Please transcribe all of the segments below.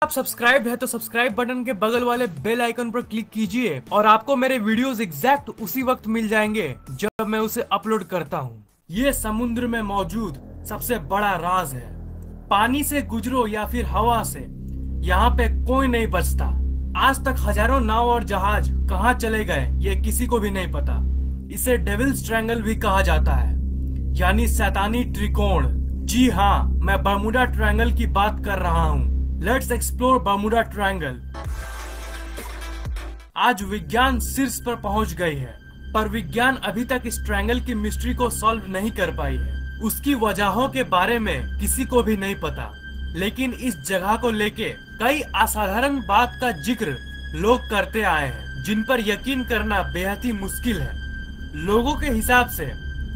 आप सब्सक्राइब है तो सब्सक्राइब बटन के बगल वाले बेल आइकन पर क्लिक कीजिए और आपको मेरे वीडियोस एग्जैक्ट उसी वक्त मिल जाएंगे जब मैं उसे अपलोड करता हूँ। ये समुद्र में मौजूद सबसे बड़ा राज है। पानी से गुजरो या फिर हवा से, यहाँ पे कोई नहीं बचता। आज तक हजारों नाव और जहाज कहाँ चले गए ये किसी को भी नहीं पता। इसे डेविल्स ट्रायंगल भी कहा जाता है, यानी शैतानी त्रिकोण। जी हाँ, मैं बर्मुडा ट्रायंगल की बात कर रहा हूँ। Let's explore Bermuda triangle. आज विज्ञान शीर्ष पर पहुंच गई है, पर विज्ञान अभी तक इस ट्रायंगल की मिस्ट्री को सॉल्व नहीं कर पाई है। उसकी वजहों के बारे में किसी को भी नहीं पता, लेकिन इस जगह को लेके कई असाधारण बात का जिक्र लोग करते आए हैं, जिन पर यकीन करना बेहद ही मुश्किल है। लोगों के हिसाब से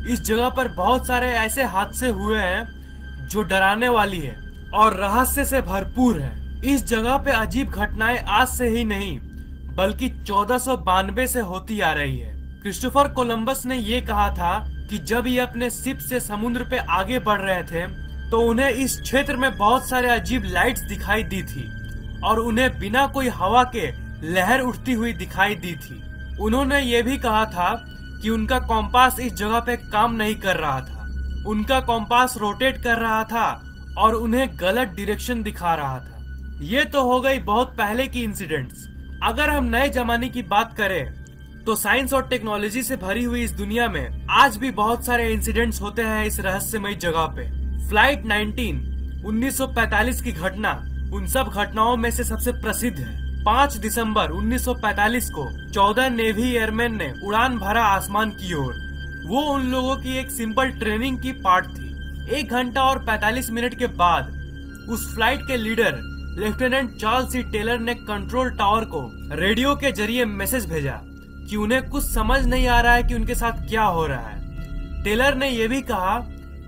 इस जगह पर बहुत सारे ऐसे हादसे हुए हैं जो डराने वाली है और रहस्य से भरपूर है। इस जगह पे अजीब घटनाएं आज से ही नहीं बल्कि 1492 से होती आ रही है। क्रिस्टोफर कोलंबस ने ये कहा था कि जब ये अपने शिप से समुद्र पे आगे बढ़ रहे थे तो उन्हें इस क्षेत्र में बहुत सारे अजीब लाइट्स दिखाई दी थी और उन्हें बिना कोई हवा के लहर उठती हुई दिखाई दी थी। उन्होंने ये भी कहा था कि उनका कॉम्पास इस जगह पे काम नहीं कर रहा था। उनका कॉम्पास रोटेट कर रहा था और उन्हें गलत डायरेक्शन दिखा रहा था। ये तो हो गई बहुत पहले की इंसिडेंट्स। अगर हम नए जमाने की बात करें तो साइंस और टेक्नोलॉजी से भरी हुई इस दुनिया में आज भी बहुत सारे इंसिडेंट्स होते हैं इस रहस्यमय जगह पे। फ्लाइट 19 1945 की घटना उन सब घटनाओं में से सबसे प्रसिद्ध है। 5 दिसंबर 1945 को 14 नेवी एयरमैन ने उड़ान भरा आसमान की ओर। वो उन लोगों की एक सिंपल ट्रेनिंग की पार्ट थी। 1 घंटा और 45 मिनट के बाद उस फ्लाइट के लीडर लेफ्टिनेंट चार्ल्स सी टेलर ने कंट्रोल टावर को रेडियो के जरिए मैसेज भेजा कि उन्हें कुछ समझ नहीं आ रहा है कि उनके साथ क्या हो रहा है। टेलर ने यह भी कहा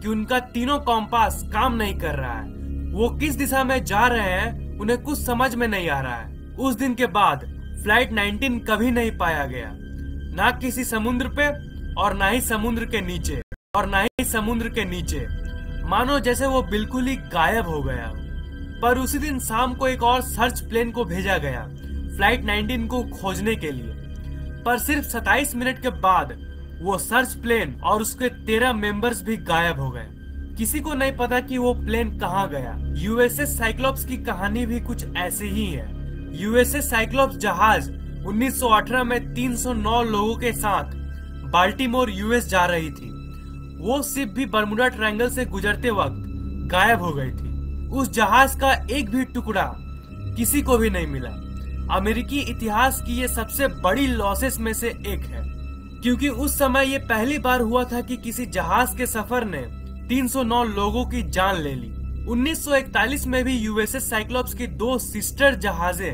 कि उनका तीनों कॉम्पास काम नहीं कर रहा है। वो किस दिशा में जा रहे हैं उन्हें कुछ समझ में नहीं आ रहा है। उस दिन के बाद फ्लाइट 19 कभी नहीं पाया गया, ना किसी समुद्र पे और ना ही समुद्र के नीचे मानो जैसे वो बिल्कुल ही गायब हो गया। पर उसी दिन शाम को एक और सर्च प्लेन को भेजा गया फ्लाइट 19 को खोजने के लिए, पर सिर्फ 27 मिनट के बाद वो सर्च प्लेन और उसके 13 मेंबर्स भी गायब हो गए। किसी को नहीं पता कि वो प्लेन कहाँ गया। यूएसएस साइक्लोप्स की कहानी भी कुछ ऐसी ही है। यूएसएस साइक्लोप्स जहाज 1918 में 309 लोगों के साथ बाल्टीमोर यूएस जा रही थी। वो शिप भी बर्मुडा ट्रायंगल से गुजरते वक्त गायब हो गई थी। उस जहाज का एक भी टुकड़ा किसी को भी नहीं मिला। अमेरिकी इतिहास की ये सबसे बड़ी लॉसेस में से एक है, क्योंकि उस समय ये पहली बार हुआ था कि किसी जहाज के सफर ने 309 लोगों की जान ले ली। 1941 में भी यूएसएस साइक्लोप्स की 2 सिस्टर जहाजें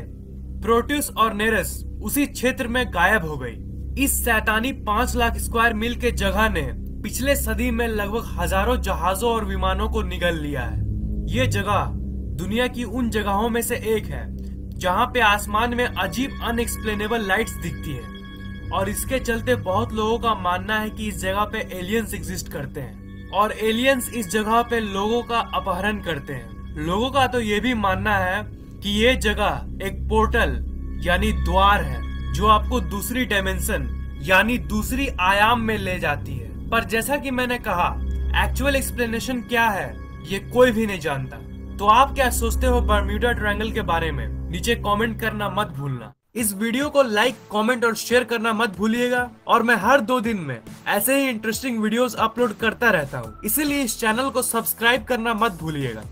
प्रोट्यूस और नेरस उसी क्षेत्र में गायब हो गई। इस शैतानी 5 लाख स्क्वायर मील के जगह ने पिछले सदी में लगभग हजारों जहाजों और विमानों को निगल लिया है। ये जगह दुनिया की उन जगहों में से एक है जहाँ पे आसमान में अजीब अनएक्सप्लेनेबल लाइट्स दिखती है और इसके चलते बहुत लोगों का मानना है कि इस जगह पे एलियंस एग्जिस्ट करते हैं और एलियंस इस जगह पे लोगों का अपहरण करते हैं। लोगों का तो ये भी मानना है कि ये जगह एक पोर्टल यानी द्वार है जो आपको दूसरी डायमेंशन यानी दूसरी आयाम में ले जाती है। पर जैसा कि मैंने कहा, एक्चुअल एक्सप्लेनेशन क्या है ये कोई भी नहीं जानता। तो आप क्या सोचते हो बर्म्यूडा ट्रायंगल के बारे में? नीचे कमेंट करना मत भूलना। इस वीडियो को लाइक, कमेंट और शेयर करना मत भूलिएगा। और मैं हर 2 दिन में ऐसे ही इंटरेस्टिंग वीडियोस अपलोड करता रहता हूँ, इसीलिए इस चैनल को सब्सक्राइब करना मत भूलिएगा।